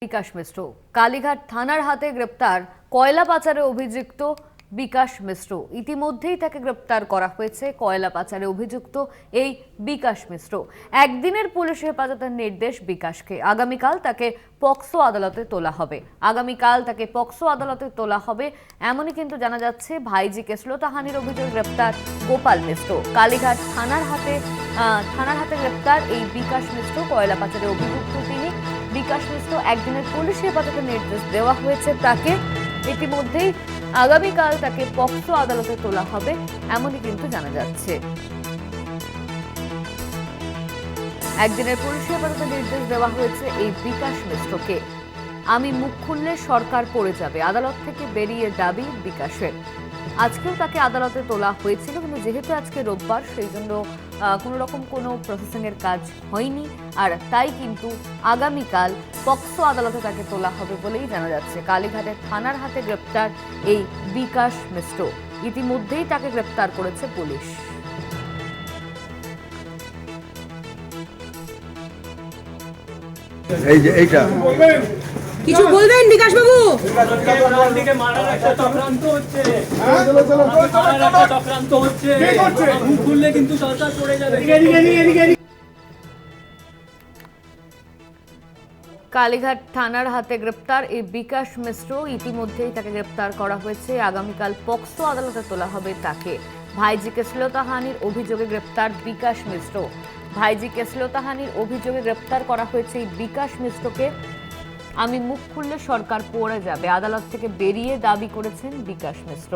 বিকাশ মিশ্র কালীঘাট থানার হাতে গ্রেপ্তার কয়লা পাচারে অভিযুক্ত বিকাশ মিশ্র। ইতিমধ্যেই তাকে গ্রেপ্তার করা হয়েছে। কয়লা পাচারে অভিযুক্ত এই বিকাশ মিশ্র একদিনের পুলিশ হেফাজতের নির্দেশ বিকাশকে। আগামীকাল তাকে পক্সো আদালতে তোলা হবে। এমনই কিন্তু জানা যাচ্ছে। ভাইজিকে শ্লীলতাহানির অভিযোগে গ্রেপ্তার গোপাল মিশ্র। কালীঘাট থানার হাতে গ্রেপ্তার এই বিকাশ মিশ্র। কয়লা পাচারে অভিযুক্ত তিনি বিকাশ মিশ্র। একদিনের পুলিশ হেফাজতের নির্দেশ দেওয়া হয়েছে তাকে। ইতিমধ্যেই আগামীকাল তাকে পক্সো আদালতে তোলা হবে এমনই কিন্তু জানা যাচ্ছে। একদিনের পুলিশ হেফাজতের নির্দেশ দেওয়া হয়েছে এই বিকাশ মিশ্রকে। আমি মুখ খুললে সরকার পড়ে যাবে, আদালত থেকে বেরিয়ে দাবি বিকাশের। আজকেও তাকে আদালতে তোলা হয়েছিল, কিন্তু যেহেতু আজকে রোববার সেই জন্য কোনো রকম কোনো প্রসেসিং এর কাজ হয়নি, আর তাই কিন্তু আগামীকাল পক্সো আদালতে তাকে তোলা হবে বলেই জানা যাচ্ছে। কালীঘাটের থানার হাতে গ্রেপ্তার এই বিকাশ মিশ্র। ইতিমধ্যেই তাকে গ্রেপ্তার করেছে পুলিশ। এই যে এইটা কিছু বলবেন বিকাশ বাবু? কালীঘাট থানার হাতে গ্রেপ্তার এই বিকাশ মিশ্র। ইতিমধ্যেই তাকে গ্রেপ্তার করা হয়েছে। আগামীকাল পক্সো আদালতে তোলা হবে তাকে। ভাইজিকে শ্লীলতাহানির অভিযোগে গ্রেপ্তার বিকাশ মিশ্র। ভাইজিকে শ্লীলতাহানির অভিযোগে গ্রেপ্তার করা হয়েছে এই বিকাশ মিশ্রকে। আমি মুখ খুললে সরকার পড়ে যাবে, আদালত থেকে বেরিয়ে দাবি করেছেন বিকাশ মিশ্র।